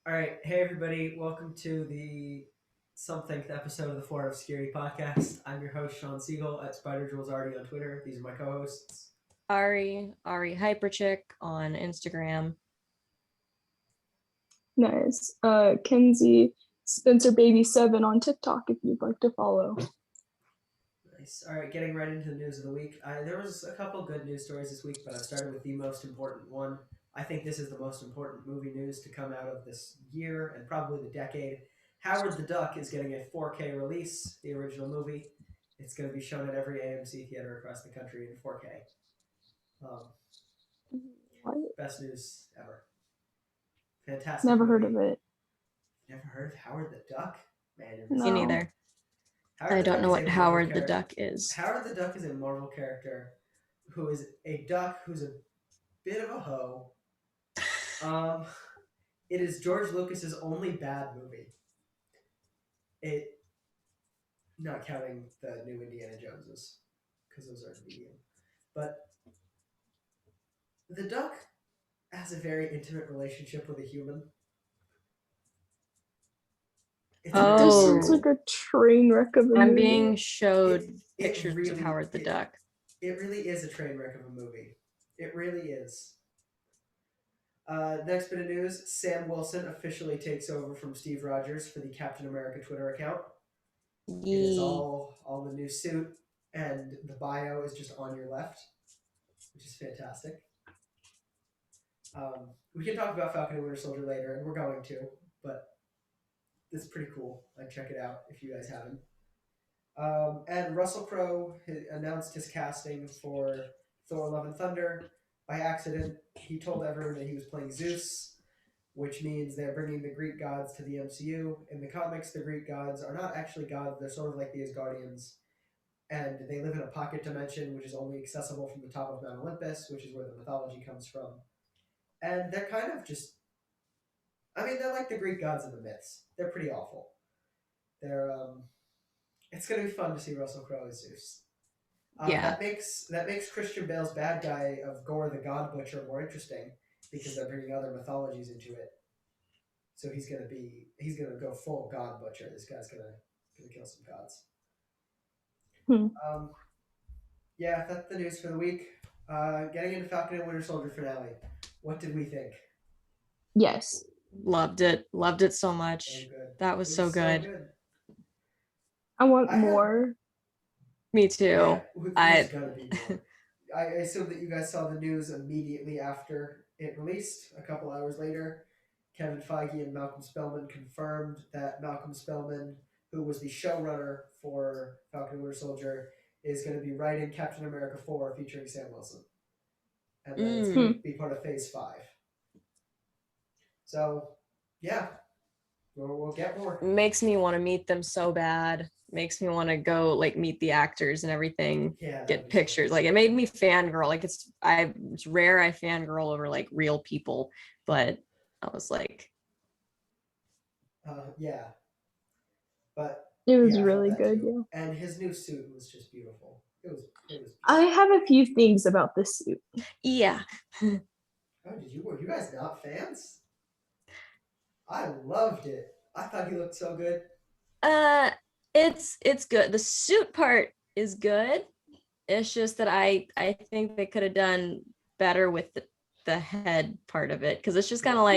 All right, hey everybody, welcome to the something episode of the Four of Scary podcast. I'm your host Sean Siegel at Spider Jules Arty on Twitter. These are my co-hosts. Ari Hyperchick on Instagram. Nice. Kenzie Spencer Baby 7 on TikTok if you'd like to follow. Nice. All right, getting right into the news of the week. There was a couple good news stories this week, but I've started with the most important one. I think this is the most important movie news to come out of this year and probably the decade. Howard the Duck is getting a 4K release, the original movie. It's going to be shown at every AMC theater across the country in 4K. What? Best news ever. Fantastic. Never heard movie. of it. Never heard of Howard the Duck? Man, you're No. Me neither. Howard I the don't Duck know is what a Marvel Howard the character. Duck is. Howard the Duck is a Marvel character who is a duck who's a bit of a hoe. It is George Lucas's only bad movie. Not counting the new Indiana Joneses, because those are medium. But the duck has a very intimate relationship with a human. This sounds like a train wreck of a movie. I'm being showed pictures really, of Howard the Duck. It really is a train wreck of a movie. It really is. Next bit of news, Sam Wilson officially takes over from Steve Rogers for the Captain America Twitter account. It is all the new suit, and the bio is just on your left, which is fantastic. We can talk about Falcon and Winter Soldier later, and we're going to, but it's pretty cool. I'd check it out if you guys haven't. And Russell Crowe announced his casting for Thor: Love and Thunder. By accident, he told everyone that he was playing Zeus, which means they're bringing the Greek gods to the MCU. In the comics, the Greek gods are not actually gods, they're sort of like the Asgardians. And they live in a pocket dimension, which is only accessible from the top of Mount Olympus, which is where the mythology comes from. And they're kind of just... they're like the Greek gods in the myths. They're pretty awful. It's going to be fun to see Russell Crowe as Zeus. Yeah. That makes Christian Bale's bad guy of Gore the God Butcher more interesting, because they're bringing other mythologies into it. So he's gonna go full God Butcher. This guy's gonna kill some gods. Yeah, that's the news for the week. Getting into Falcon and Winter Soldier finale. What did we think? Yes. Loved it so much. So good. That was so good. I want more. Me too. Yeah, there's gotta be more. I assume that you guys saw the news immediately after it released. A couple hours later, Kevin Feige and Malcolm Spellman confirmed that Malcolm Spellman, who was the showrunner for Falcon and Winter Soldier, is going to be writing Captain America 4 featuring Sam Wilson. And then it's going to be part of Phase 5. So, yeah, we'll get more. Makes me want to meet them so bad. Makes me want to go meet the actors and everything. Yeah, get pictures. It made me fangirl. It's rare I fangirl over real people, but I was like, yeah, but it was really good. Yeah, and his new suit was just beautiful. It was beautiful. I have a few things about this suit. Yeah. Were you guys not fans? I loved it. I thought he looked so good. It's good. The suit part is good. It's just that I think they could have done better with the head part of it, because it's just kind of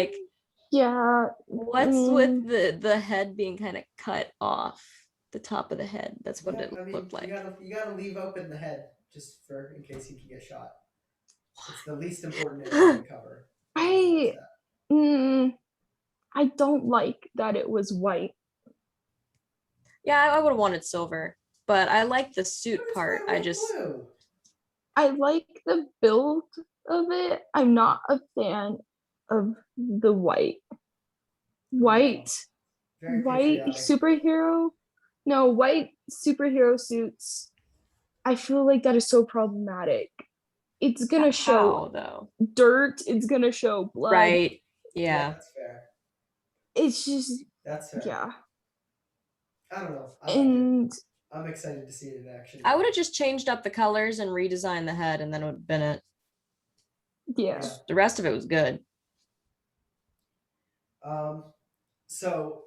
yeah. What's with the head being kind of cut off the top of the head? That's what it looked like. You gotta leave open the head just in case he can get shot. It's the least important area to cover. I don't like that it was white. Yeah, I would have wanted silver, but I like the suit part. I like the build of it. I'm not a fan of the white superhero. No, white superhero suits. I feel like that is so problematic. It's gonna show dirt. It's gonna show blood. Right. Yeah. That's fair. It's just. That's fair. Yeah. I don't know. And I'm excited to see it in action. I would have just changed up the colors and redesigned the head, and then it would have been it. Yeah. The rest of it was good. So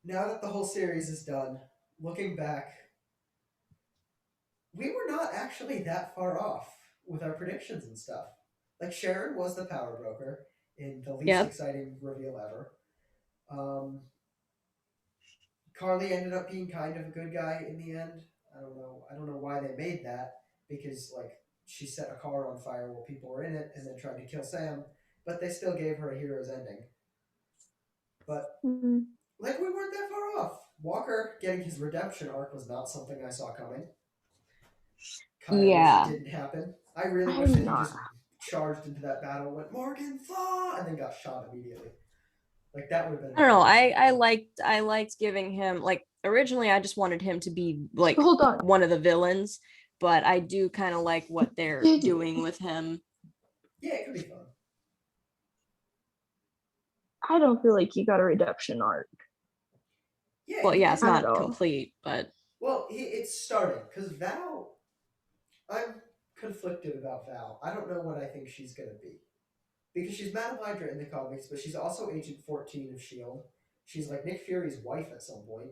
now that the whole series is done, looking back, we were not actually that far off with our predictions and stuff. Like Sharon was the power broker in the least Yep. exciting reveal ever. Um, Carly ended up being kind of a good guy in the end. I don't know. I don't know why they made that because like she set a car on fire while people were in it and then tried to kill Sam, but they still gave her a hero's ending. But Mhm. like we weren't that far off. Walker getting his redemption arc was not something I saw coming. Kind of wish it Yeah. didn't happen. I really wish that I'm he not. just charged into that battle, went Morgan Thaw, and then got shot immediately. Like that would have been. I don't know. I liked giving him, like, originally I just wanted him to be like Hold on. one of the villains, but I do kind of like what they're doing with him. Yeah, it could be fun. I don't feel like he got a redemption arc. Yeah. Well, yeah, it's Not not at all. complete, but Well, it's starting because Val. I'm conflicted about Val. I don't know what I think she's gonna be because she's Madame Hydra in the comics, but she's also Agent 14 of Shield. She's like Nick Fury's wife at some point,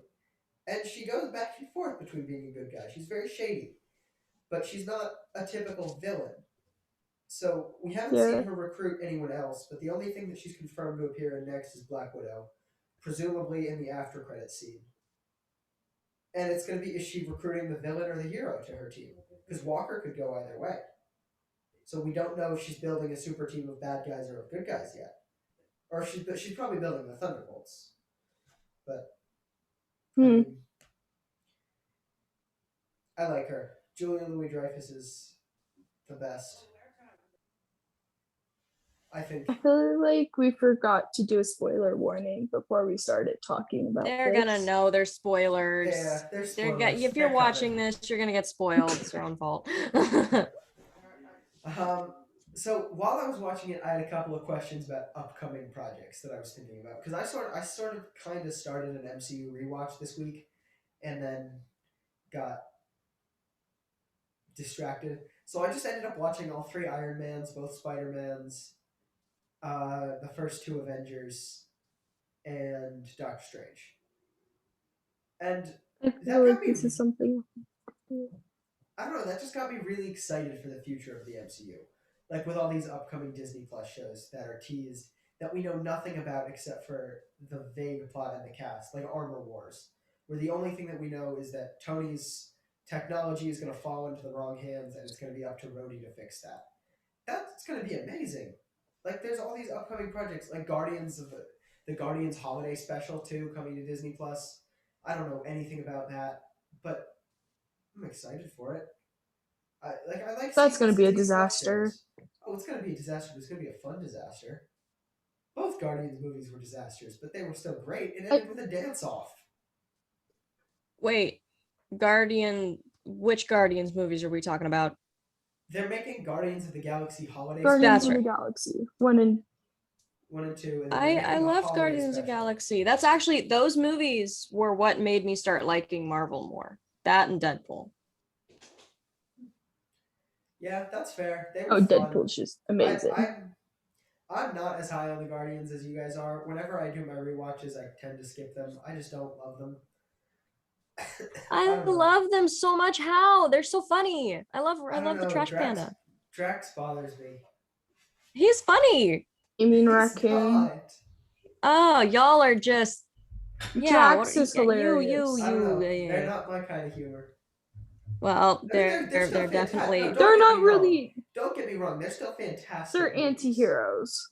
and she goes back and forth between being a good guy. She's very shady, but she's not a typical villain. So we haven't Yeah. seen her recruit anyone else, but the only thing that she's confirmed to appear in next is Black Widow, presumably in the after credit scene. And it's going to be, is she recruiting the villain or the hero to her team? Because Walker could go either way. So we don't know if she's building a super team of bad guys or of good guys yet. Or she's probably building the Thunderbolts. But I mean, I like her. Julian Louis-Dreyfus is the best. I think. I feel like we forgot to do a spoiler warning before we started talking about they're this. gonna know there's spoilers. Yeah, there's spoilers. If you're They're watching coming. this, you're gonna get spoiled. It's your own fault. So while I was watching it, I had a couple of questions about upcoming projects that I was thinking about because I sort of kind of started an MCU rewatch this week, and then got distracted. So I just ended up watching all three Iron Mans, both Spider Mans, the first two Avengers, and Doctor Strange. And I that feel got like me. this is something. I don't know. That just got me really excited for the future of the MCU. Like with all these upcoming Disney Plus shows that are teased that we know nothing about except for the vague plot and the cast, like Armor Wars, where the only thing that we know is that Tony's technology is going to fall into the wrong hands and it's going to be up to Rhodey to fix that. That's going to be amazing. Like there's all these upcoming projects, like Guardians of the Guardians Holiday Special too, coming to Disney Plus. I don't know anything about that, but I'm excited for it. I like. That's going to be a disaster. Oh, it's going to be a disaster, but it's going to be a fun disaster. Both Guardians movies were disasters, but they were still great. It ended with a dance off. Wait, which Guardians movies are we talking about? They're making Guardians of the Galaxy Holiday Guardians Special. of the Galaxy 1 and 2. And I love Guardians of Galaxy. That's actually, those movies were what made me start liking Marvel more. That and Deadpool. Yeah, that's fair. They were oh, fun. Deadpool's just amazing. I'm not as high on the Guardians as you guys are. Whenever I do my rewatches, I tend to skip them. I just don't love them. I love them so much. How? They're so funny. I love the Trash Panda. Drax bothers me. He's funny. You mean He's Raccoon? not. Oh, y'all are just, yeah. Drax is hilarious. They're not my kind of humor. Well, they're definitely. No, they're not really. Don't get me wrong. They're still fantastic. They're anti-heroes.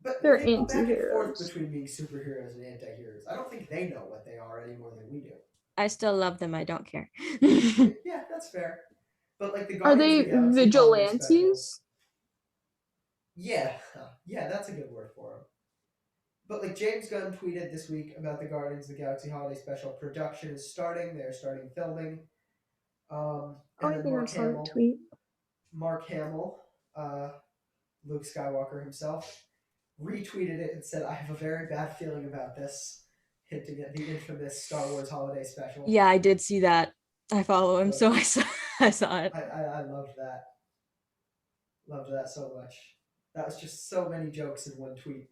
But they're they go back and anti-heroes. forth between being superheroes and anti-heroes. I don't think they know what they are any more than we do. I still love them. I don't care. Yeah, that's fair. But like the Are Guardians they of the vigilantes? Yeah, that's a good word for them. But like James Gunn tweeted this week about the Guardians of the Galaxy Holiday Special, production is starting. They're starting filming. And then I saw that tweet. Mark Hamill, Luke Skywalker himself, retweeted it and said, "I have a very bad feeling about this," hinting at the infamous Star Wars Holiday Special. Yeah, I did see that. I follow him, so I saw it. I loved that. Loved that so much. That was just so many jokes in one tweet.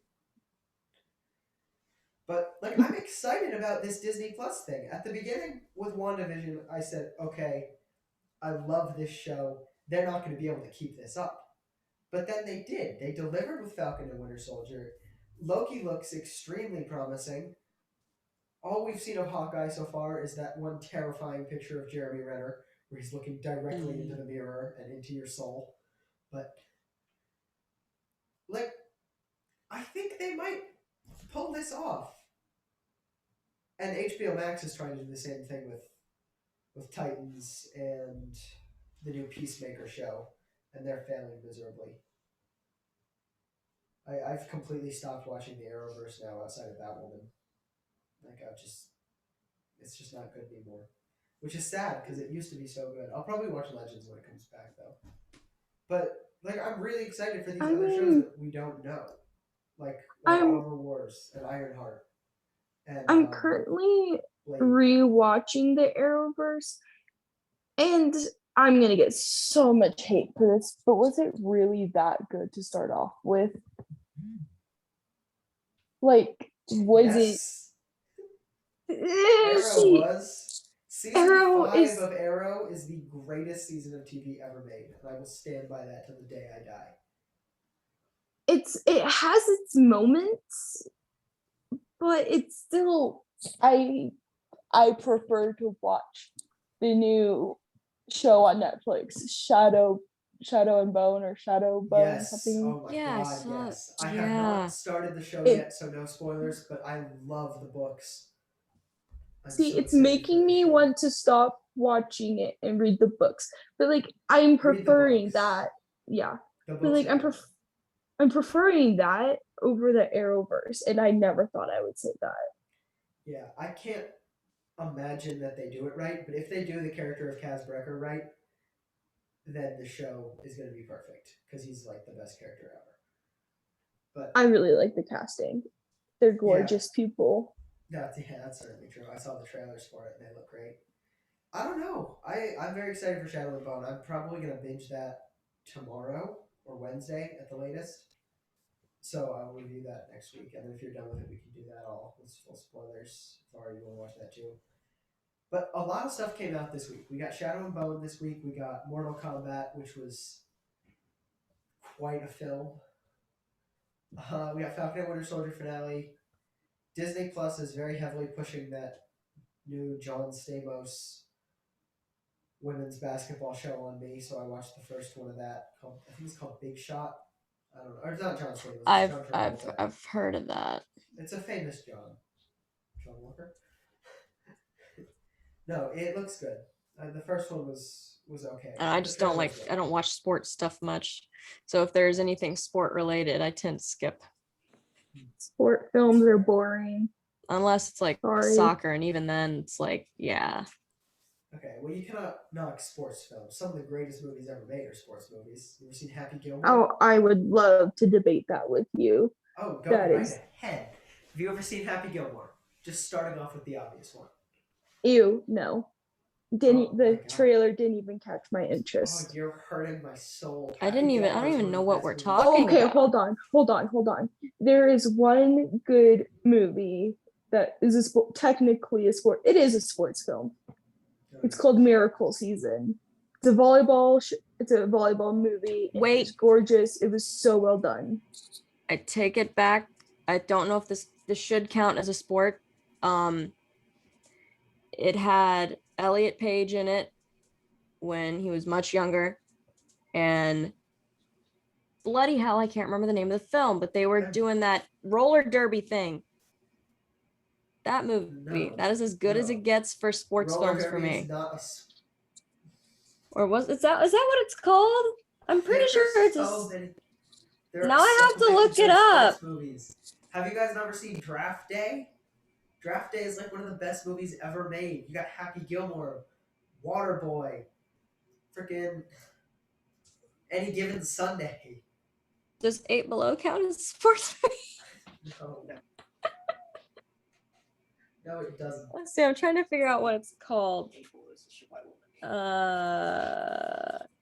But like, I'm excited about this Disney Plus thing. At the beginning with WandaVision, I said, okay, I love this show. They're not going to be able to keep this up. But then they did. They delivered with Falcon and Winter Soldier. Loki looks extremely promising. All we've seen of Hawkeye so far is that one terrifying picture of Jeremy Renner where he's looking directly into the mirror and into your soul. But like, I think they might pull this off. And HBO Max is trying to do the same thing with Titans and the new Peacemaker show, and they're failing miserably. I've completely stopped watching the Arrowverse now outside of Batwoman. Like, it's just not good anymore. Which is sad, because it used to be so good. I'll probably watch Legends when it comes back, though. But, like, I'm really excited for these other shows that we don't know. Like Armor Wars and Ironheart. And, I'm currently Blade. rewatching the Arrowverse, and I'm gonna get so much hate for this, but was it really that good to start off with? Like, was Yes. it? Arrow was. Season Arrow 5 is- of Arrow is the greatest season of TV ever made, and I will stand by that till the day I die. It has its moments, but it's still I prefer to watch the new show on Netflix, Shadow and Bone, or Shadow Bone, Yes. something. Oh my Yeah, I god, saw- yes. I have yeah. not started the show yet, so no spoilers, but I love the books. I'm See, so it's excited for making this me show. want to stop watching it and read the books. But like, I'm Read the preferring books. that. Yeah. The But books like, are good. I'm preferring that over the Arrowverse, and I never thought I would say that. Yeah, I can't imagine that they do it right, but if they do the character of Kaz Brekker right, then the show is going to be perfect, because he's like the best character ever. But I really like the casting. They're gorgeous people. that's certainly true. I saw the trailers for it, and they look great. I don't know. I'm very excited for Shadow and Bone. I'm probably going to binge that tomorrow or Wednesday at the latest. So I'll review that next week, and then if you're done with it, we can do that all with full spoilers. Sorry, you want to watch that too. But a lot of stuff came out this week. We got Shadow and Bone this week. We got Mortal Kombat, which was quite a film. We got Falcon and Winter Soldier finale. Disney Plus is very heavily pushing that new John Stamos women's basketball show on me, so I watched the first one of that. I think it's called Big Shot. I don't know. Or it's not John Stamos. It's John Travolta. I've heard of that. It's a famous John. John Walker? No, it looks good. The first one was okay. And I just don't like, I don't watch sports stuff much. So if there's anything sport related, I tend to skip. Sport films are boring. Unless it's like Sorry. soccer, and even then it's like, yeah. Okay, well, you cannot knock sports films. Some of the greatest movies ever made are sports movies. You ever seen Happy Gilmore? Oh, I would love to debate that with you. Oh, go right ahead. Have you ever seen Happy Gilmore? Just starting off with the obvious one. Ew, no. The trailer didn't even catch my interest. Oh, you're hurting my soul. I don't even know what we're talking Okay, about. hold on. There is one good movie that is technically a sport. It is a sports film. It's called Miracle Season. It's a volleyball movie. Wait. It's gorgeous. It was so well done. I take it back. I don't know if this should count as a sport. It had Elliot Page in it when he was much younger, and bloody hell, I can't remember the name of the film, but they were doing that roller derby thing. That movie, that is as good as it gets for sports films for me. Or is that what it's called? I'm pretty sure it's now I have to look it up. Movies. Have you guys never seen Draft Day? Draft Day is like one of the best movies ever made. You got Happy Gilmore, Waterboy, freaking Any Given Sunday. Does 8 Below count as a sports movie? No. No, it doesn't. Let's see, I'm trying to figure out what it's called.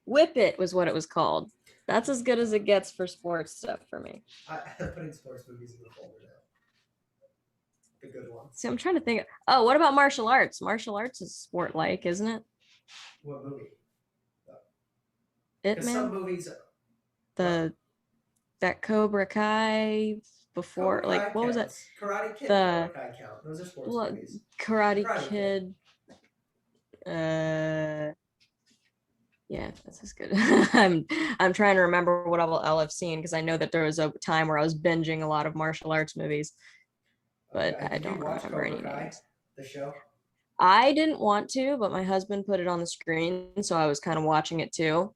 Whip It was what it was called. That's as good as it gets for sports stuff for me. I'm putting sports movies in the folder the good ones. See, I'm trying to think. Oh, what about martial arts? Martial arts is sport-like, isn't it? What movie? It Because some Man, movies, that Cobra Kai before, Cobra like Kai what was it? counts. Karate Kid and The Cobra Kai count. Those are sports movies. Karate Karate Kid. Kid. Yeah, that's as good. I'm trying to remember what all I've seen because I know that there was a time where I was binging a lot of martial arts movies, but Okay. I Did you don't watch remember Cobra any Kai, names. the show? I didn't want to, but my husband put it on the screen, so I was kind of watching it too.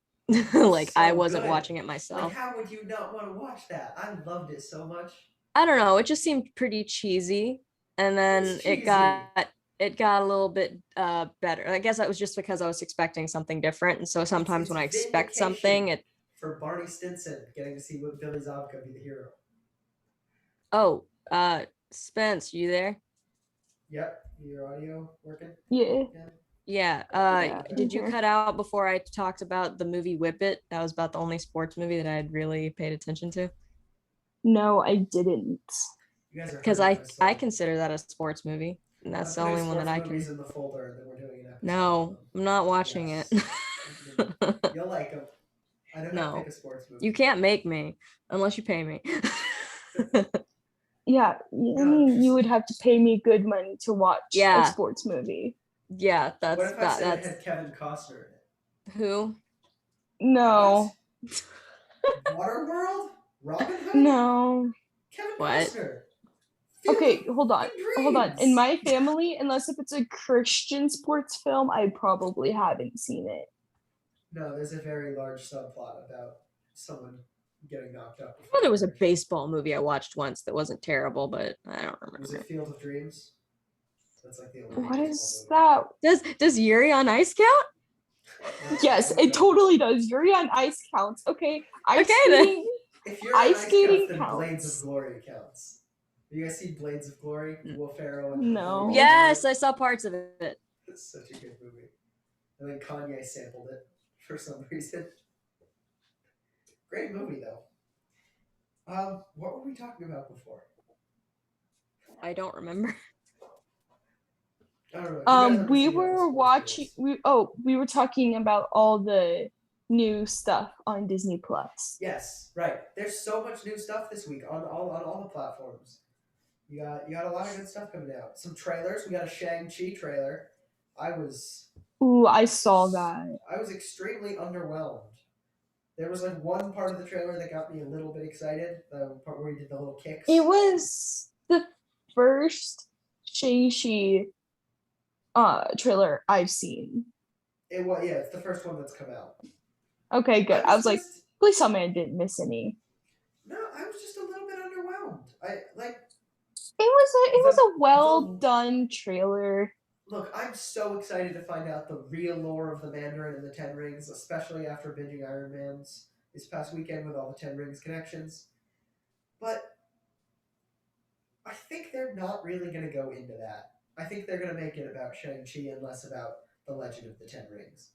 Like I So wasn't good. watching it Like, myself. how would you not want to watch that? I loved it so much. I don't know, it just seemed pretty cheesy. And then It's it cheesy. got a little bit better. I guess that was just because I was expecting something different. And so sometimes It's when I expect vindication something, it for Barney Stinson getting to see what Billy Zabka be the hero. oh, Spence, you there? Yep. Your audio working? Yeah. Yeah. Yeah, Did you mhm. cut out before I talked about the movie Whip It? That was about the only sports movie that I had really paid attention to. No, I didn't. You guys are Because hurting my I soul. consider that a sports movie. And I'm that's the putting only one that sports I movies can. in the folder, and then we're doing an episode. No, on them. I'm not watching Yes. it. You'll like them. I know how to No, pick a sports movie. you can't make me unless you pay me. Yeah, I No, mean, you just- would have to pay me good money to watch a Yeah. sports movie. Yeah, What that's if I said it that's had Kevin Costner in it? who? No, What? Waterworld? Robin Hood? no. Kevin What? Costner. Field Okay, of hold on. Hold on. In Dreams. my family, unless if it's a Christian sports film, I probably haven't seen it. No, there's a very large subplot about someone getting knocked up. Well, there was a baseball movie I watched once that wasn't terrible, but I don't Was remember. it Field of Dreams? That's like the only What baseball is movie. that? Does Yuri on Ice count? No, Yes, I don't it know. totally does. Yuri on Ice counts. Okay, ice Okay, then. skating. If you're on Ice ice skating counts, then Blades counts. of Glory counts. You guys see Blades of Glory? Will Ferrell and No. Yes, I saw parts of it. It's such a good movie. And then Kanye sampled it for some reason. Great movie though. What were we talking about before? I don't remember. I don't know. You guys ever We seen all the were sports watching. movies? We were talking about all the new stuff on Disney Plus. Yes, right. There's so much new stuff this week on all the platforms. You got a lot of good stuff coming out. Some trailers. We got a Shang Chi trailer. I was Ooh, I saw that. extremely underwhelmed. There was like one part of the trailer that got me a little bit excited. The part where he did the little kicks. It was the first Shang-Chi trailer I've seen. It was, yeah, it's the first one that's come out. Okay, good. I was like, just- please tell me I didn't miss any. no, I was just a little bit underwhelmed. It was a well the- done trailer. Look, I'm so excited to find out the real lore of the Mandarin and the Ten Rings, especially after binging Iron Man's this past weekend with all the Ten Rings connections. But I think they're not really going to go into that. I think they're going to make it about Shang-Chi and less about the Legend of the Ten Rings.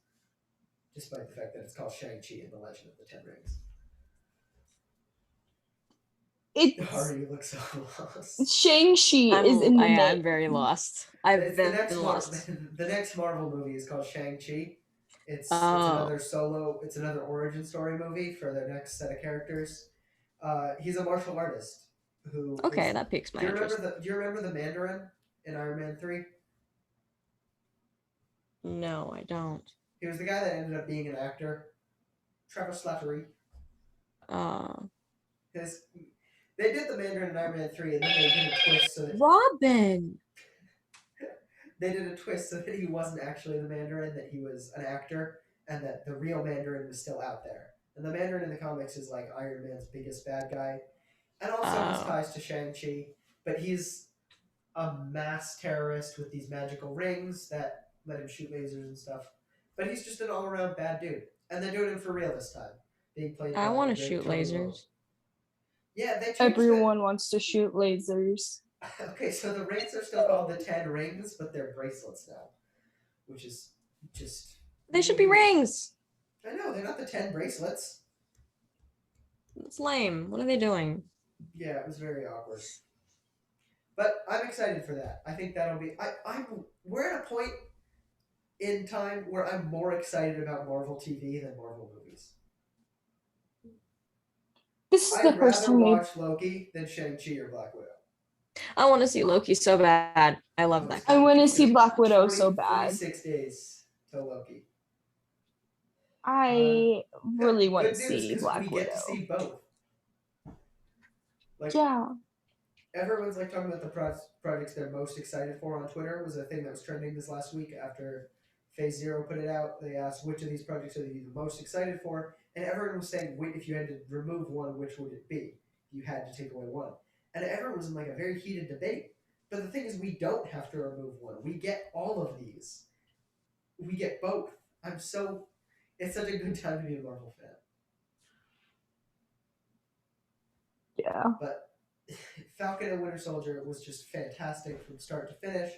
Despite the fact that it's called Shang-Chi and the Legend of the Ten Rings. It's Ari, you look so lost. Shang-Chi is in the I'm name. very lost. I've It's the been next lost. the next Marvel movie is called Shang-Chi. It's Oh. it's another origin story movie for their next set of characters. He's a martial artist who Okay, that piques my interest. Do you remember the Mandarin in Iron Man 3? No, I don't. He was the guy that ended up being an actor. Trevor Slattery. They did the Mandarin in Iron Man 3 and then they did a twist so that Robin. they did a twist so that he wasn't actually the Mandarin, that he was an actor, and that the real Mandarin was still out there. And the Mandarin in the comics is like Iron Man's biggest bad guy. And also his ties to Shang-Chi. But he's a mass terrorist with these magical rings that let him shoot lasers and stuff. But he's just an all-around bad dude. And they're doing him for real this time. Being played I by want to great shoot Tony lasers. Leung. Yeah, they changed Everyone wants to shoot lasers. Okay, so the rings are still called the 10 rings, but they're bracelets now. Which is just... They should be rings. I know, they're not the 10 bracelets. It's lame. What are they doing? Yeah, it was very awkward. But I'm excited for that. I think that'll be. We're at a point in time where I'm more excited about Marvel TV than Marvel movies. This is the I'd first rather time they. watch Loki than Shang-Chi or Black Widow. I want to see Loki so bad. I love that. I want to It's see gonna Black be Widow so bad. 46 days till Loki. I really want to Good news, see because we Black get to Widow. see both. Like, Yeah. everyone's like talking about the projects they're most excited for on Twitter. Was a thing that was trending this last week after Phase Zero put it out. They asked which of these projects are you the most excited for, and everyone was saying, "Wait, if you had to remove one, which would it be? You had to take away one." And everyone was in like a very heated debate. But the thing is, we don't have to remove one. We get all of these. We get both. It's such a good time to be a Marvel fan. Yeah. But Falcon and Winter Soldier was just fantastic from start to finish.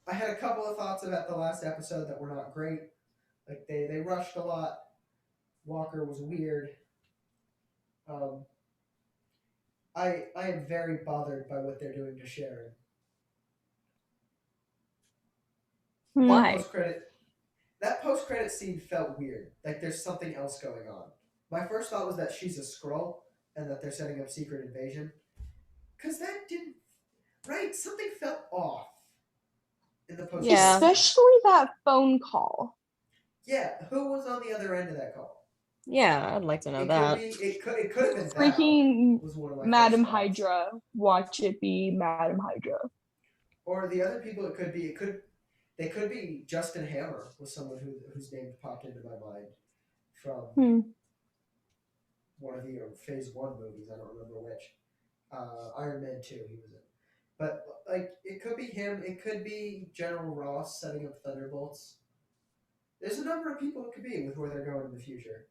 I had a couple of thoughts about the last episode that were not great. Like they rushed a lot. Walker was weird. I am very bothered by what they're doing to Sharon. Why? That post credit scene felt weird. Like there's something else going on. My first thought was that she's a Skrull and that they're setting up secret invasion. Because that didn't. Right? Something felt off in the post. Yeah. Especially that phone call. Yeah, who was on the other end of that call? Yeah, I'd like to know that. It could have been Freaking was one of my Madam first thoughts. Hydra. Watch it be Madam Hydra. Or the other people it could be. They could be Justin Hammer was someone whose name popped into my mind from one of the Phase 1 movies. I don't remember which. Iron Man 2 he was in. But like it could be him. It could be General Ross setting up Thunderbolts. There's a number of people it could be with where they're going in the future.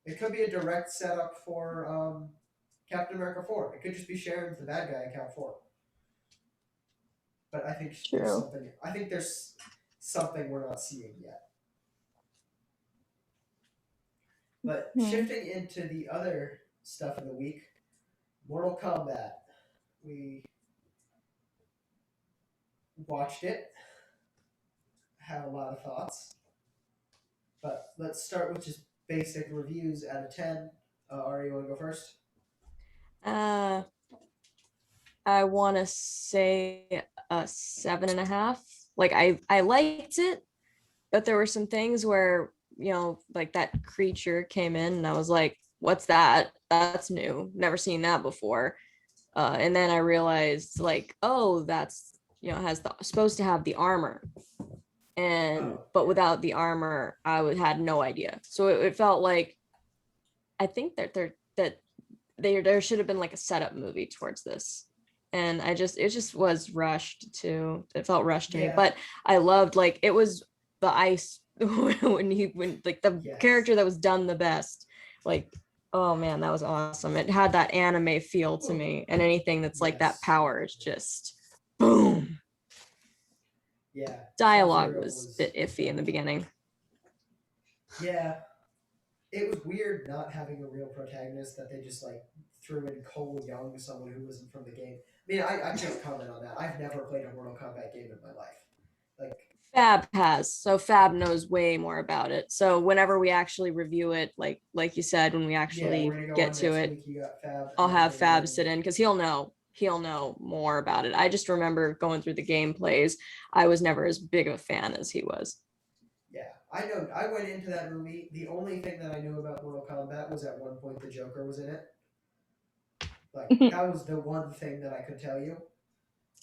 It could be a direct setup for Captain America 4. It could just be Sharon's the bad guy in Cap 4. But I think there's something we're not seeing yet. But shifting into the other stuff of the week, Mortal Kombat. We watched it. Had a lot of thoughts. But let's start with just basic reviews out of 10. Ari, you want to go first? I want to say a 7.5. Like I liked it, but there were some things where, like that creature came in and I was like, what's that? That's new. Never seen that before. And then I realized like, oh, that's, supposed to have the armor. But without the armor, I had no idea. So it felt like, I think that there should have been like a setup movie towards this. And it just was rushed too. It felt rushed to me, but I loved, like, it was the ice when like the character that was done the best. Like, oh man, that was awesome. It had that anime feel to me, and anything that's like that power is just boom. Yeah. Dialogue was a bit iffy in the beginning. Yeah. It was weird not having a real protagonist that they just like threw in Cole Young, someone who wasn't from the game. I mean, I can't comment on that. I've never played a Mortal Kombat game in my life. Like Fab has, so Fab knows way more about it. So whenever we actually review it, like you said, when we actually get to it, I'll have Fab sit in because he'll know more about it. I just remember going through the gameplays. I was never as big of a fan as he was. Yeah, I know. I went into that movie. The only thing that I knew about Mortal Kombat was at one point the Joker was in it. Like that was the one thing that I could tell you.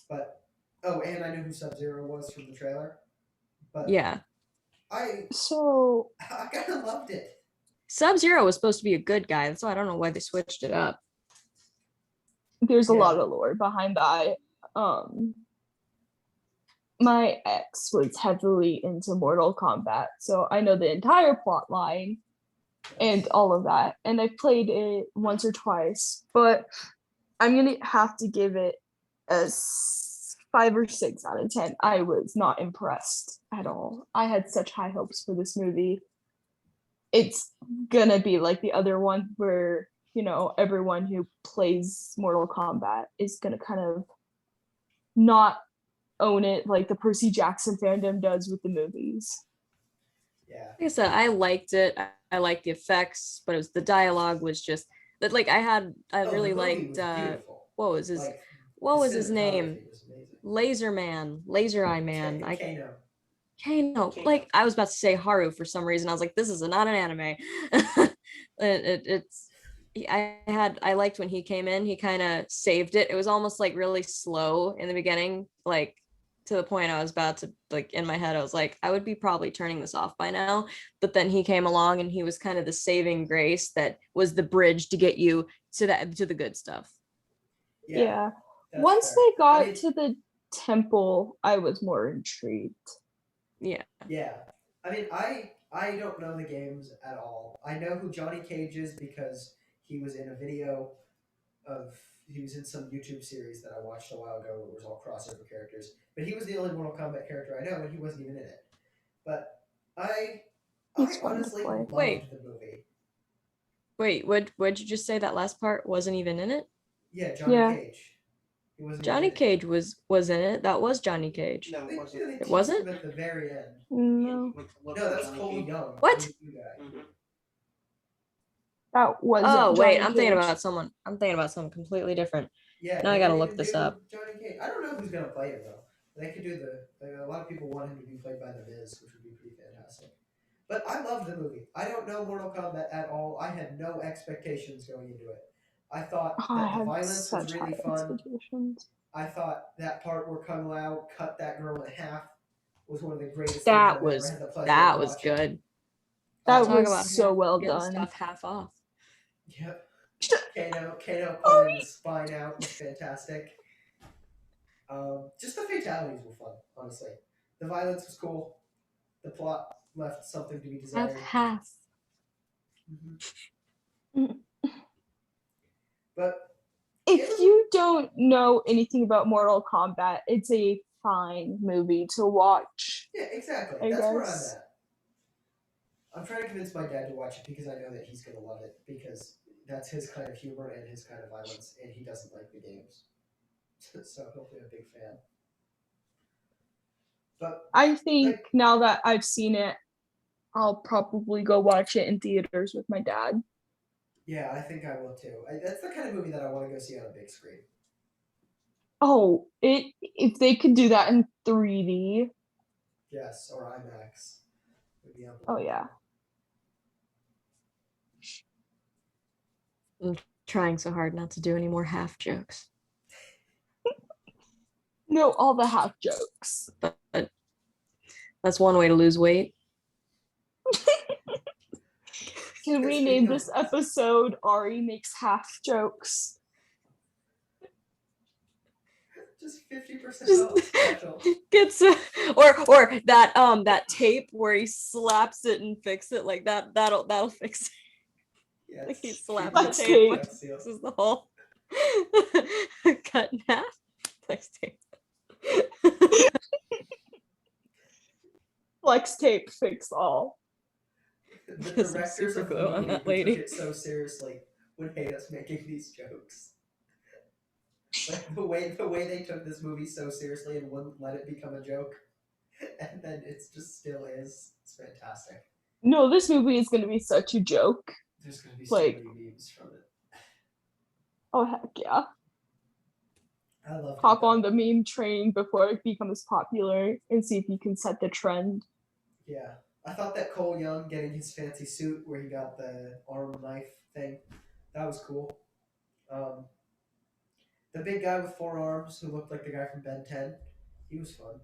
But and I knew who Sub-Zero was from the trailer. But yeah, I kind of loved it. Sub-Zero was supposed to be a good guy, so I don't know why they switched it up. There's a lot of lore behind that. My ex was heavily into Mortal Kombat, so I know the entire plot line and all of that. And I played it once or twice, but I'm gonna have to give it a 5 or 6 out of 10. I was not impressed at all. I had such high hopes for this movie. It's gonna be like the other one where, everyone who plays Mortal Kombat is gonna kind of not own it like the Percy Jackson fandom does with the movies. Yeah. Like I said, I liked it. I liked the effects, but it was the dialogue was just that. Like I Oh, really the movie liked. was beautiful. What was his Like What the was his name? cinematography was amazing. Laser Man, Laser Eye Man. Kano. Kano. Like I was about to say Haru for some reason. I was like, this is not an anime. It's. I liked when he came in. He kind of saved it. It was almost like really slow in the beginning, like to the point I was about to like in my head. I was like, I would be probably turning this off by now. But then he came along and he was kind of the saving grace that was the bridge to get you to the good stuff. Yeah. That's Once fair. they got I mean, to the temple, I was more intrigued. Yeah. yeah. I mean, I don't know the games at all. I know who Johnny Cage is because he was in a video of he was in some YouTube series that I watched a while ago where it was all crossover characters. But he was the only Mortal Kombat character I know, and he wasn't even in it. But I He's I fun to honestly play. loved Wait. the movie. Wait, what'd you just say? That last part wasn't even in it? Yeah, Johnny Yeah. Cage. He wasn't even Johnny in it. Cage was in it. That was Johnny Cage. No, They, it wasn't. they It teased wasn't? him at the very end. No, No, that was Cole Young. What? The new guy. Mm-hmm. that wasn't Oh wait, Johnny I'm thinking Cage. about someone. I'm thinking about someone completely different. Yeah, Now I they gotta could look even this do up. Johnny Cage. I don't know who's gonna play him though. They could do a lot of people want him to be played by the Miz, which would be pretty fantastic. But I loved the movie. I don't know Mortal Kombat at all. I had no expectations going into it. I thought I that the had violence was such really high fun. expectations. I thought that part where Kung Lao cut that girl in half was one of the greatest things That I've ever was had the pleasure that of was watching. good. That Talk was about so well getting done. stuff half off. Yep. Kano pulling the spine out was fantastic. Just the fatalities were fun, honestly. The violence was cool. The plot left something to be desired. Half. Mhm. But If it was you don't know anything about Mortal Kombat, it's a fine movie to watch. yeah, exactly. I That's where I'm guess. at. I'm trying to convince my dad to watch it because I know that he's gonna love it because that's his kind of humor and his kind of violence, and he doesn't like the games, so he'll be a big fan. But I think like, now that I've seen it, I'll probably go watch it in theaters with my dad. yeah, I think I will too. That's the kind of movie that I want to go see on a big screen. Oh, if they could do that in 3D. Yes, or IMAX would be Oh yeah. I'm trying so hard not to do any more half jokes. No, all the half jokes. But that's one way to lose weight. Can we name this episode Ari Makes Half Jokes? Just 50% off special. Gets or that tape where he slaps it and fix it like that'll fix it. Yeah, Like he it's slaps Flex the tape. tape. This is the whole cut in half. Flex tape. Flex tape fix all. The Get some directors super of the glue on movie that who took lady. it so seriously would hate us making these jokes. Like the way they took this movie so seriously and wouldn't let it become a joke, and then it just still is. It's fantastic. No, this movie is going to be such a joke. There's gonna be so Like- many memes from it. Oh, heck yeah. I love it. Hop though. on the meme train before it becomes popular and see if you can set the trend. Yeah, I thought that Cole Young getting his fancy suit where he got the arm knife thing, that was cool. The big guy with 4 arms who looked like the guy from Ben 10, he was fun.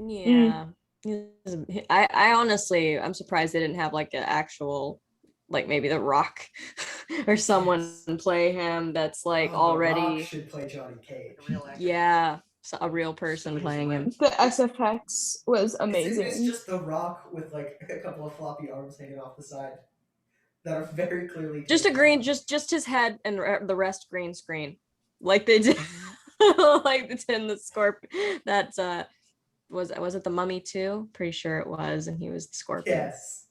Yeah. I honestly, I'm surprised they didn't have like an actual, like maybe The Rock or someone play him that's like The Rock already, should play Johnny Cage. The real actor. yeah, a real person Somebody's playing him. The SFX was It's amazing. just The Rock with like a couple of floppy arms hanging off the side that are very clearly Just a taped green, on. just his head and the rest green screen, like they did, like it's in the Scorpion. That's was it the Mummy too? Pretty sure it was, and he was the Scorpion. Yes.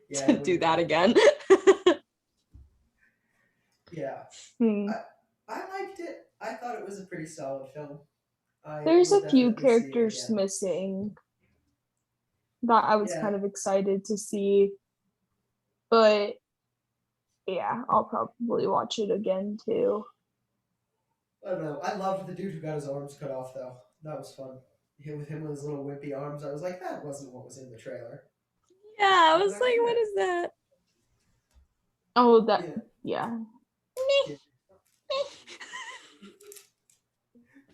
Yeah. To do that again. Yeah. Hmm. I liked it. I thought it was a pretty solid film. I There's will a few definitely see it characters again. missing that I was Yeah. kind of excited to see. But yeah, I'll probably watch it again too. I don't know. I loved the dude who got his arms cut off though. That was fun. With him with his little wimpy arms, I was like, that wasn't what was in the trailer. Yeah, I was But like, what yeah. is that? Oh, that Yeah. yeah. Yeah.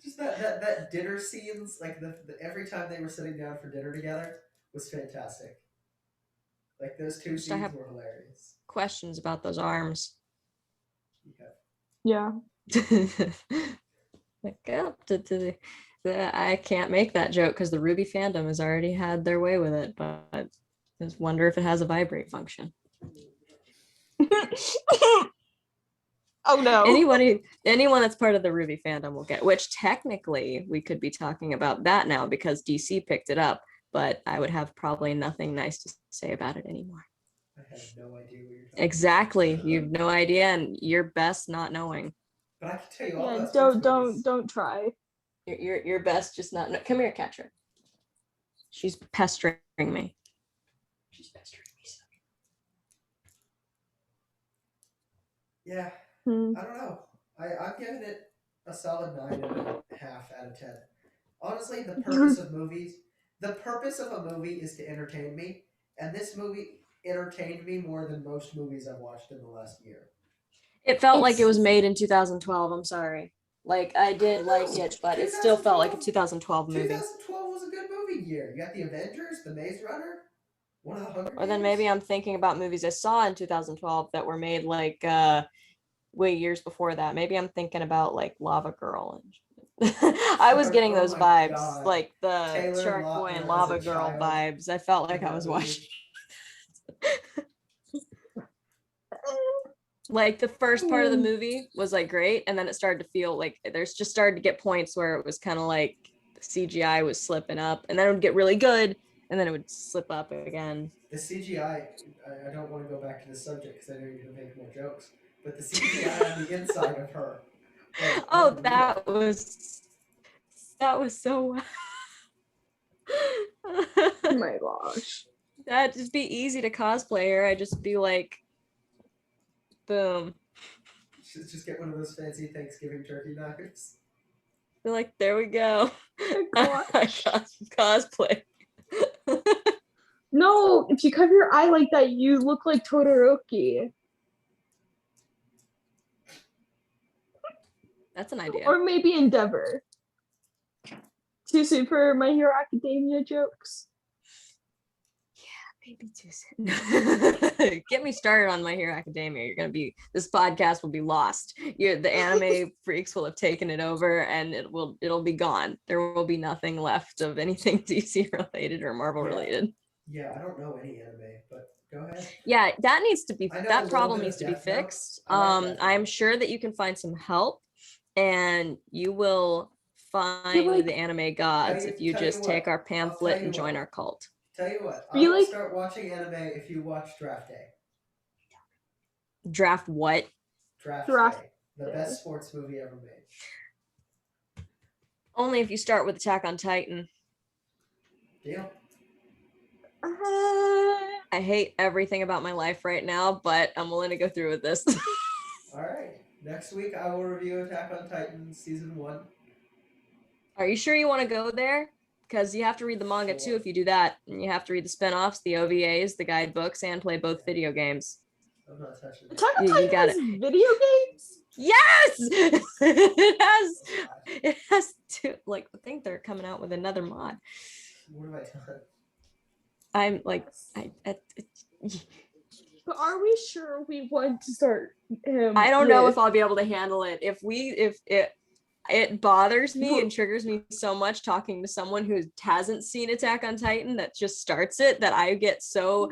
Just that dinner scenes, like the every time they were sitting down for dinner together was fantastic. Like those two Just I scenes have were hilarious. questions about those arms. Yeah. Like, oh, I can't make that joke because the Ruby fandom has already had their way with it, but I just wonder if it has a vibrate function. Oh no. Anyone that's part of the Ruby fandom will get, which technically we could be talking about that now because DC picked it up, but I would have probably nothing nice to say about it anymore. I have no idea what you're talking Exactly. about. You have no idea, and you're best not knowing. But I can tell you all Yeah, about sports movies. don't try. You're best just not know. Come here, Katra. She's pestering me. She's pestering me. So. Yeah, Hmm. I don't know. I'm giving it a solid 9.5 out of 10. Honestly, the purpose of a movie is to entertain me, and this movie entertained me more than most movies I've watched in the last year. It felt like it It's- was made in 2012. I'm sorry. Like I did like it, but it still felt like a 2012 movie. 2012 was a good movie year. You got the Avengers, the Maze Runner, one of the Hunger Or then Games. maybe I'm thinking about movies I saw in 2012 that were made like way years before that. Maybe I'm thinking about like Lava Girl and I was getting Oh those my vibes, God. like the Taylor Shark Boy and Lautner as Lava a Girl child vibes. I felt like in I that was movie. watching like the first part of the movie was like great, and then it started to feel like there's just started to get points where it was kind of like the CGI was slipping up, and then it would get really good, and then it would slip up again. The CGI, I don't want to go back to this subject because I know you're going to make more jokes, but the CGI on the inside of her was Oh, unreal. that was so oh my gosh. that'd just be easy to cosplay her. I'd just be like, boom. Just get one of those fancy Thanksgiving turkey knives. Be like, there we go. Oh Cosplay. No, if you cover your eye like that, you look like Todoroki. That's an idea. Or maybe Endeavor. Too soon for My Hero Academia jokes. Maybe too soon. Get me started on My Hero Academia. This podcast will be lost. The anime freaks will have taken it over, and it'll be gone. There will be nothing left of anything DC related or Marvel related. Yeah, I don't know any anime, but go ahead. Yeah, that problem bit needs of to be Death Note. fixed. I like Death Note. I'm sure that you can find some help, and you will find like- the anime gods if you tell you just take what, our pamphlet tell you and join what. our cult. Tell you what, I Feel will like- start watching anime if you watch Draft Day. Draft what? Draft Draft Day, the Day. best sports movie ever made. Only if you start with Attack on Titan. Deal? I hate everything about my life right now, but I'm willing to go through with this. All right. Next week I will review Attack on Titan season 1. Are you sure you want to go there? Because you have to read the manga too if you do that. And you have to read the spin-offs, the OVAs, the guidebooks, and play both video games. I'm not touching it. Attack on You Titan got has video games? Yes! it has two, like, I think they're coming out with another mod. What have I done? I'm like, But are we sure we want to start him? I don't know with- if I'll be able to handle it. If it bothers me and triggers me so much talking to someone who hasn't seen Attack on Titan that just starts it that I would get too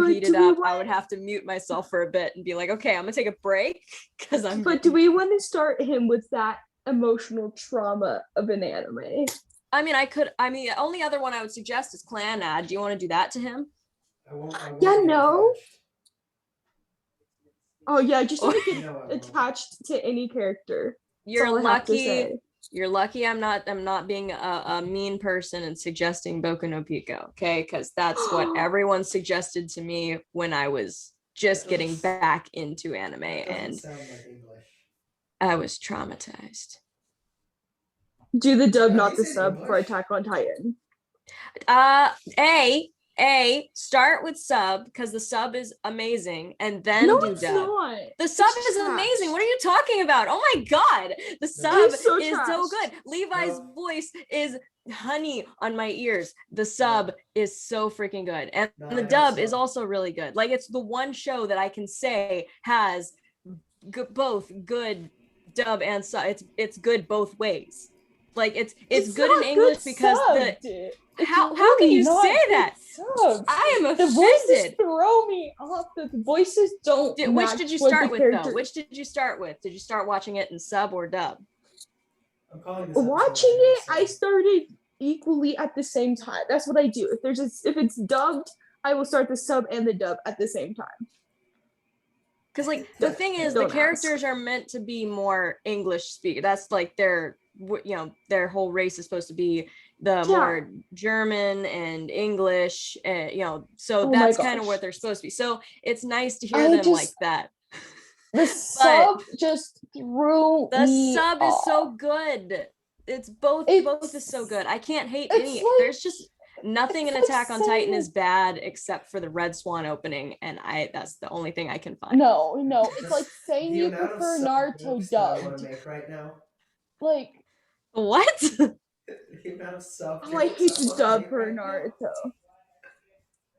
heated do we up. I would have to mute myself for a bit and be like, okay, I'm gonna take a break because I'm. But do we want to start him with that emotional trauma of an anime? The only other one I would suggest is Clan Ad. Do you want to do that to him? I won't Yeah, get no. attached. Oh yeah, just don't get You know I won't. attached to any character. You're all I have to lucky. say. You're lucky I'm not being a mean person and suggesting Boku no Pico, okay? Because that's what everyone suggested to me when I was just getting back into anime, That doesn't and sound like English. I was traumatized. Do the dub, Have not you the seen sub for English? Attack on Titan. Start with sub because the sub is amazing, and then No, do it's dub. not. The sub It's is trash. amazing. What are you talking about? Oh my god, the sub It's so is so trash. good. Levi's No. voice is honey on my ears. The sub is so freaking good, and No, the I know dub is sub. also really good. Like, it's the one show that I can say has both good dub and sub. It's good both ways. Like, it's good in not English good because subbed. the It's how can really you not say good that? subbed. I am The voices offended. throw me off. The voices don't Which match did you what start the with character. though? Which did you start with? Did you start watching it in sub or dub? I'm calling this episode Watching after it, sub. I started equally at the same time. That's what I do. If it's dubbed, I will start the sub and the dub at the same time. Because, like, the thing is, the Don't characters are meant to be more English speaker. That's like their whole race is supposed to be the more German and English, so Oh my that's kind of gosh. what they're supposed to be. So it's nice to hear I them just- like that. The sub just threw The me sub off. is so good. It's both is so good. I can't hate it's any. like- There's just nothing in it's like Attack on Titan saying- is bad except for the Red Swan opening, and that's the only thing I can find. No, it's like saying The you amount of prefer sub Naruto jokes that I want dubbed. to make right now. What? The amount of sub Oh, I jokes hate the wanna dub make for right now. Naruto.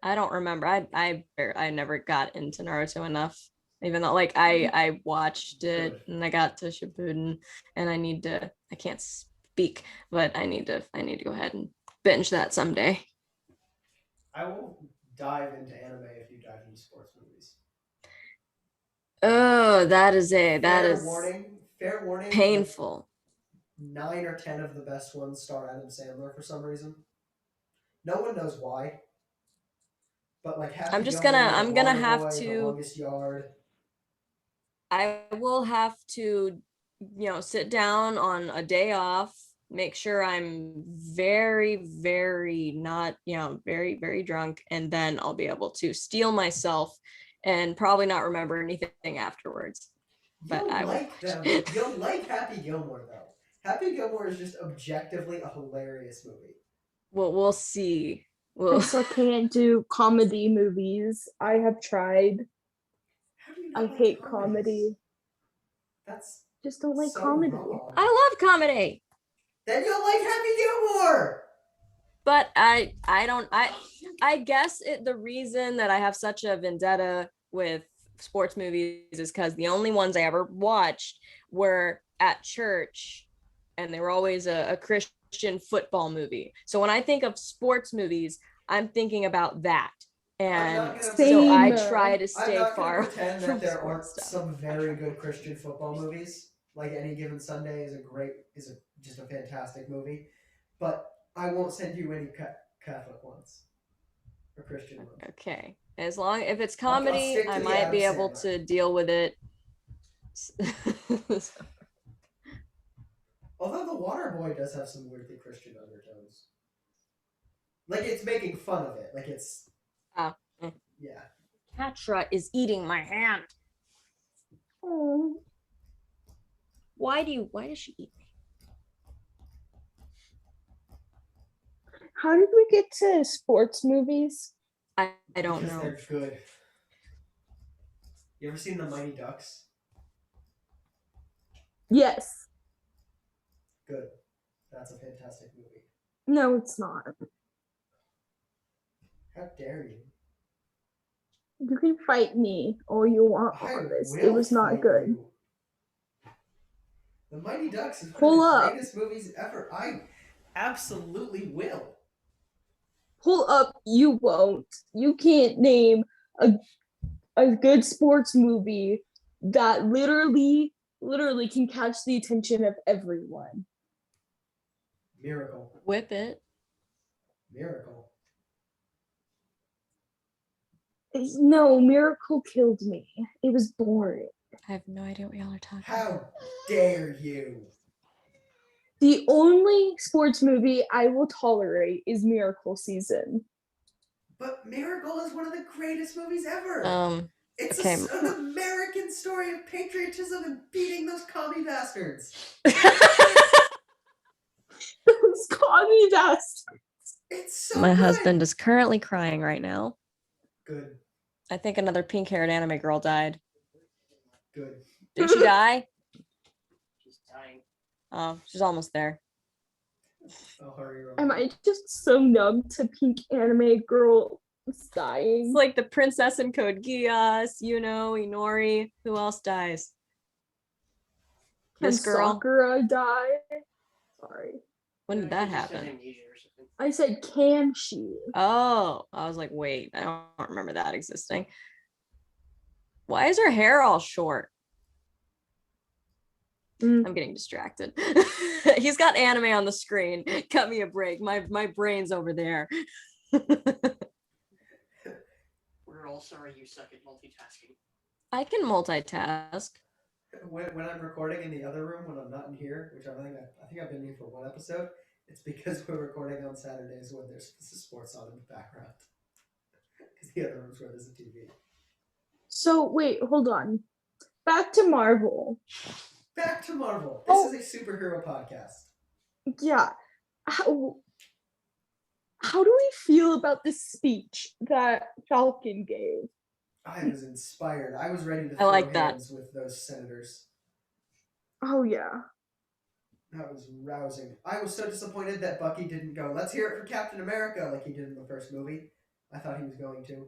I don't remember. I never got into Naruto enough. Even though, like, I watched it and I got to Shippuden, and I can't speak, but I need to go ahead and binge that someday. I will dive into anime if you dive into sports movies. Oh, that is Fair warning. painful. Like 9 or 10 of the best ones star Adam Sandler for some reason. No one knows why. But like Happy I'm Gilmore, gonna Waterboy, have The to. Longest Yard. I will have to, sit down on a day off, make sure I'm very, very not, very, very drunk, and then I'll be able to steel myself and probably not remember anything afterwards. But You'll I will like them. You'll like Happy Gilmore though. Happy Gilmore is just objectively a hilarious movie. We'll see. I still can't do comedy movies. I have tried. How do you not I like hate comedies? comedy. That's Just don't like so comedy. wrong. I love comedy. Then you'll like Happy Gilmore. But I guess the reason that I have such a vendetta with sports movies is because the only ones I ever watched were at church, and they were always a Christian football movie. So when I think of sports movies, I'm thinking about that. And so I try to stay far pretend from that there sports aren't stuff. some very good Christian football movies. Like Any Given Sunday is just a fantastic movie, but I won't send you any Catholic ones or Christian ones. Okay, if it's I'll comedy, stick to I the might be Adam able Sandler. to deal with it. Although The Waterboy does have some weirdly Christian undertones. Like it's making fun of it. Like it's yeah. Patra is eating my hand. Oh. Why does she eat me? How did we get to sports movies? I don't Because know. they're good. You ever seen The Mighty Ducks? Yes. Good. That's a fantastic movie. No, it's not. How dare you? You can fight me all you want on this. It was not good. You. The Mighty Ducks is one Pull of the up. greatest movies ever. I absolutely will. Pull up, you won't. You can't name a good sports movie that literally can catch the attention of everyone. Miracle. Whip it. Miracle. No, Miracle killed me. It was boring. I have no idea what y'all are talking about. How dare you? The only sports movie I will tolerate is Miracle Season. But Miracle is one of the greatest movies ever. It's okay. an American story of patriotism and beating those commie bastards. Those commie bastards. It's so My good. husband is currently crying right now. Good. I think another pink-haired anime girl died. Good. Did she die? She's dying. Oh, she's almost there. I'll hurry around. Am I just so numb to pink anime girl dying? It's like the princess in Code Geass, Inori. Who else dies? Can This girl. Sakura die? Sorry. When did that happen? I said, can she? Oh, I was like, wait, I don't remember that existing. Why is her hair all short? I'm getting distracted. He's got anime on the screen. Cut me a break. My brain's over there. We're all sorry you suck at multitasking. I can multitask. When I'm recording in the other room, when I'm not in here, which I think I've been here for one episode, it's because we're recording on Saturdays when there's sports on in the background. Because the other room's where there's a TV. So wait, hold on. Back to Marvel. Back to Marvel. This is a superhero podcast. Yeah. How do we feel about the speech that Falcon gave? I was inspired. I was ready to I throw like that. hands with those senators. Oh yeah. That was rousing. I was so disappointed that Bucky didn't go, let's hear it for Captain America, like he did in the first movie. I thought he was going to.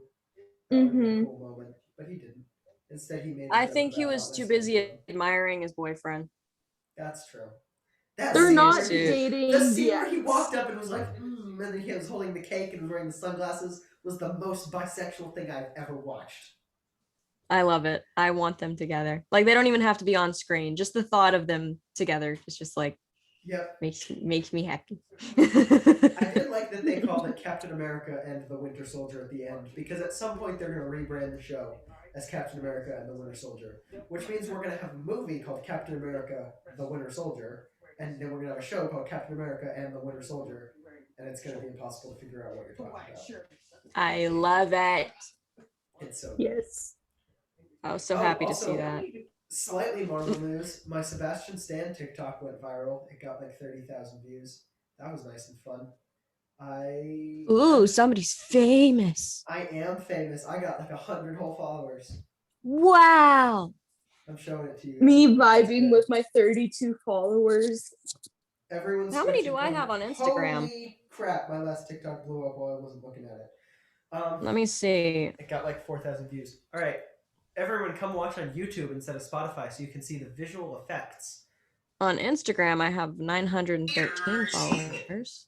That would have been a cool moment, but he didn't. Instead, he made a I joke think he about was how too nice busy things were. admiring his boyfriend. That's true. That They're scene not where he- dating The scene yet. where he walked up and was like, and then he was holding the cake and wearing the sunglasses was the most bisexual thing I've ever watched. I love it. I want them together. Like, they don't even have to be on screen. Just the thought of them together is just like, Yep. makes me happy. I did like that they called it Captain America and the Winter Soldier at the end, because at some point they're going to rebrand the show as Captain America and the Winter Soldier, which means we're going to have a movie called Captain America, the Winter Soldier, and then we're going to have a show called Captain America and the Winter Soldier, and it's going to be impossible to figure out what you're talking about. I love it. It's so good. Yes. I was so happy to see also, that. Slightly Marvel news, my Sebastian Stan TikTok went viral. It got like 30,000 views. That was nice and fun. Ooh, somebody's famous. I am famous. I got like 100 whole followers. Wow. I'm showing it to you. Me vibing with my 32 followers. Everyone's How many switching do I from, have on Instagram? Holy crap, my last TikTok blew up while I wasn't looking at it. Let me see. It got like 4,000 views. All right. Everyone come watch on YouTube instead of Spotify so you can see the visual effects. On Instagram, I have 913 followers.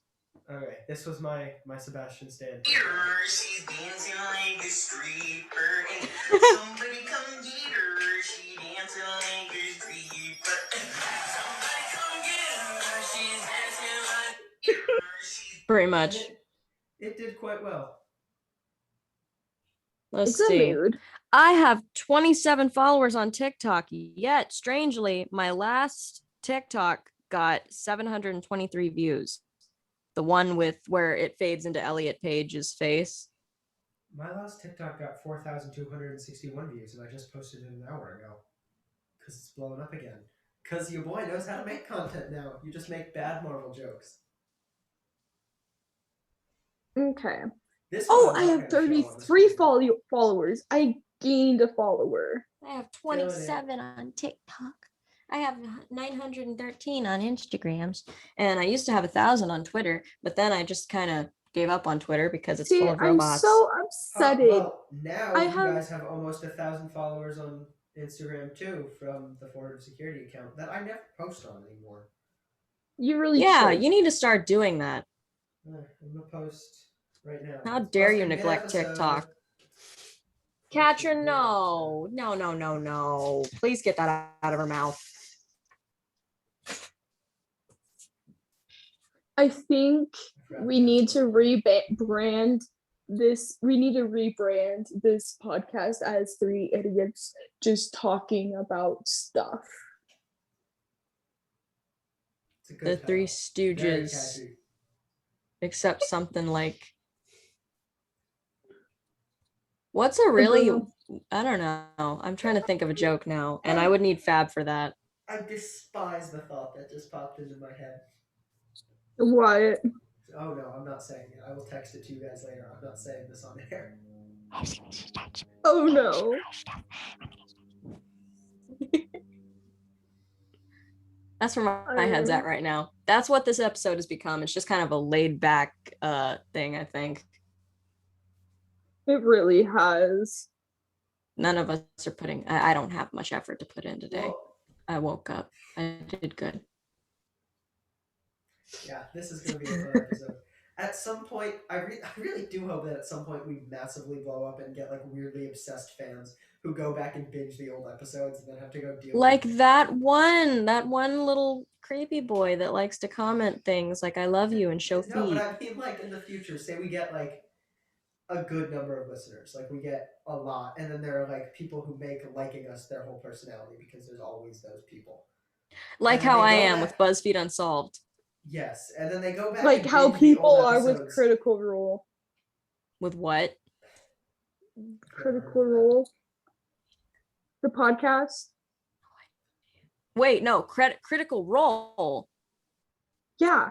Okay, this was my Sebastian Stan. She's dancing like a stripper. Somebody come get her. She dancing like a stripper. Somebody come get her. She's dancing like Pretty much. It did quite well. Let's It's a see. mood. I have 27 followers on TikTok, yet strangely, my last TikTok got 723 views. The one with where it fades into Elliot Page's face. My last TikTok got 4,261 views, and I just posted it an hour ago. Because it's blowing up again. Because your boy knows how to make content now. You just make bad Marvel jokes. Okay. This Oh, one I I'm not have gonna show on the 33 screen. followers. I gained a follower. I have 27 on TikTok. I have 913 on Instagrams. And I used to have 1,000 on Twitter, but then I just kind of gave up on Twitter because it's See, full of I'm robots. so upset. Well, now I you have- guys have almost 1,000 followers on Instagram too from the Forward Security account that I never post on anymore. You really Yeah, should. you need to start doing that. I'm gonna post right now. How It's dare posted you neglect mid-episode. TikTok? Posted Katrin, mid-episode. no. Please get that out of her mouth. I think we need to rebrand this. We need to rebrand this podcast as three idiots just talking about stuff. a The good Three title. Very Stooges, catchy. except something like, what's a I really, don't I don't know. I'm trying to think of a joke now, and I would need Fab for that. I despise the thought that just popped into my head. What? Oh no, I'm not saying it. I will text it to you guys later. I'm not saying this on air. Oh no. That's where my head's at right now. That's what this episode has become. It's just kind of a laid back thing, I think. It really has. None of us are putting, I don't have much effort to put in today. Well, I woke up. I did good. yeah, this is going to be a fun episode. At some point, I really do hope that at some point we massively blow up and get like weirdly obsessed fans who go back and binge the old episodes and then have to go deal Like with that one little creepy boy that likes to comment things like "I love you" and show it. No, but feet. I mean like in the future, say we get like a good number of listeners, like we get a lot, and then there are like people who make liking us their whole personality because there's always those people. Like And then how they I go am back- with BuzzFeed Unsolved. Yes, and then they go back Like and how binge the old people are with episodes. Critical Role. With what? Critical Role. The podcast. Wait, no, Critical Role. Yeah.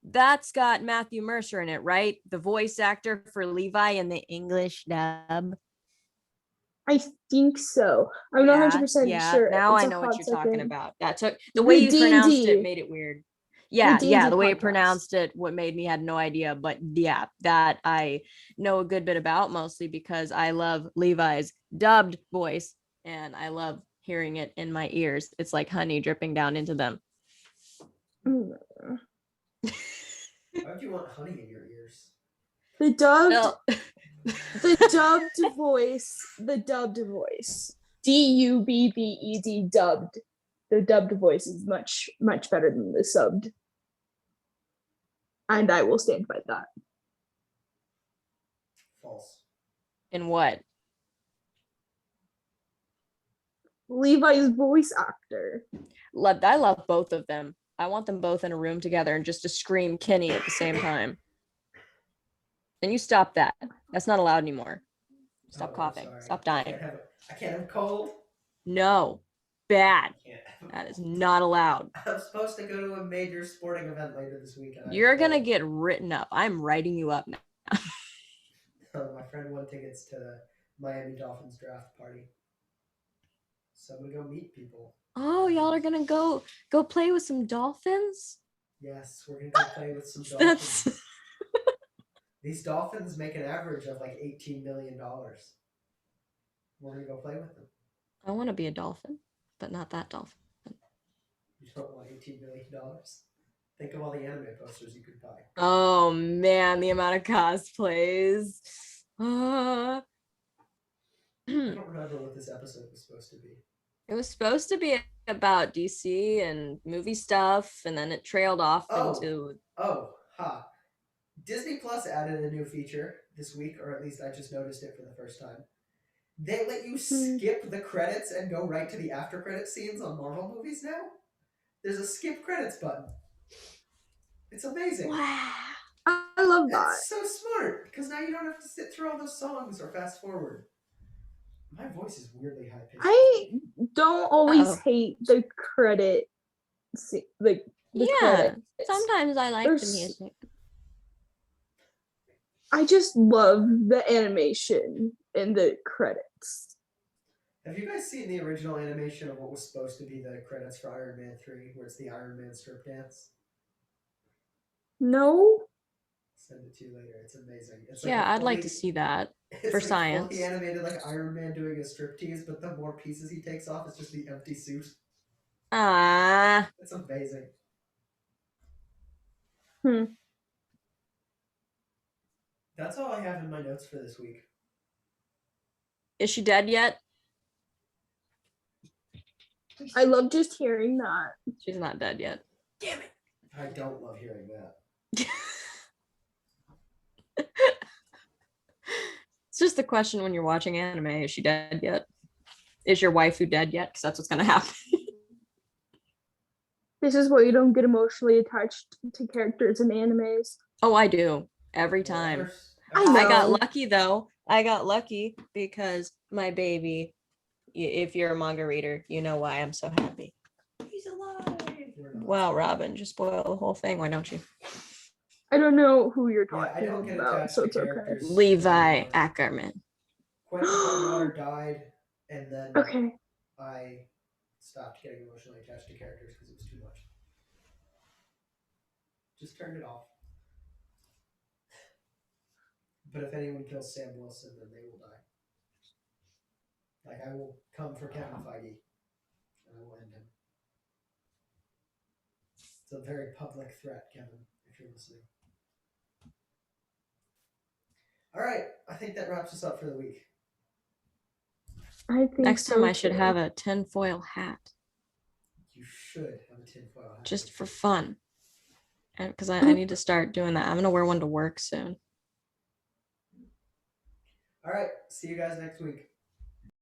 That's got Matthew Mercer in it, right? The voice actor for Levi in the English dub. I think so. I'm not 100% Yeah. sure. Now It's I a know hot what you're talking second. about. That took the The way you pronounced D&D. it made it weird. Yeah, D&D the way you podcast. pronounced it, what made me had no idea. But yeah, that I know a good bit about, mostly because I love Levi's dubbed voice and I love hearing it in my ears. It's like honey dripping down into them. Mm. Why would you want honey in your ears? The dubbed Well, the dubbed voice. DUBBED dubbed. The dubbed voice is much better than the subbed. And I will stand by that. False. in what? Levi's voice actor. I love both of them. I want them both in a room together and just to scream Kenny at the same time. And you stop that. That's not allowed anymore. Stop I'm coughing. sorry. Stop I dying. can't have a cold. No. Bad. I can't have a That is cold. not allowed. I'm supposed to go to a major sporting event later this week. And You're going to get written up. I'm writing you up now. My friend won tickets to the Miami Dolphins draft party. So I'm going to go meet people. Oh, y'all are going to go play with some dolphins? Yes, we're going to go play with some That's dolphins. These dolphins make an average of like $18 million. We're going to go play with them. I want to be a dolphin, but not that dolphin. You don't want $18 million? Think of all the anime posters you could buy. Oh man, the amount of cosplays. I don't remember what this episode was supposed to be. It was supposed to be about DC and movie stuff, and then it trailed off into. Oh, ha. Disney Plus added a new feature this week, or at least I just noticed it for the first time. They let you skip the credits and go right to the after credit scenes on Marvel movies now. There's a skip credits button. It's amazing. Wow. I love that. That's so smart, because now you don't have to sit through all those songs or fast forward. My voice is weirdly high pitched. I don't always Uh-oh. hate the credit. The Yeah, credits. sometimes I like There's- the music. I just love the animation in the credits. Have you guys seen the original animation of what was supposed to be the credits for Iron Man 3, where it's the Iron Man strip dance? No? Send it to you later. It's amazing. It's Yeah, a I'd like to fully- see that. it's for like science. fully animated like Iron Man doing a striptease, but the more pieces he takes off, it's just the empty suit. Ah, It's amazing. That's all I have in my notes for this week. is she dead yet? I love just hearing that. She's not dead yet. Damn it! I don't love hearing that. It's just the question when you're watching anime: is she dead yet? Is your waifu dead yet? Because that's what's gonna happen. This is why you don't get emotionally attached to characters in animes. Oh, I do every Well, time. I I got know. lucky though. I got lucky because my baby, if you're a manga reader, you know why I'm so happy. He's alive. We're not. Wow, Robin, just spoil the whole thing. Why don't you? I don't know who you're Yeah, I talking don't get about, attached so to it's okay. characters. Levi anymore. Ackerman. Quentin Hardwater died, and then Okay. I stopped getting emotionally attached to characters because it was too much. Just turned it off. But if anyone kills Sam Wilson, then they will die. Like, I will come for Kevin Feige, and I will end him. It's a very public threat, Kevin, if you're listening. All right, I think that wraps us up for the week. I think Next time so I should too. have a tinfoil hat You should have a tinfoil hat. just for fun. And because I need to start doing that. I'm gonna wear one to work soon. All right, see you guys next week.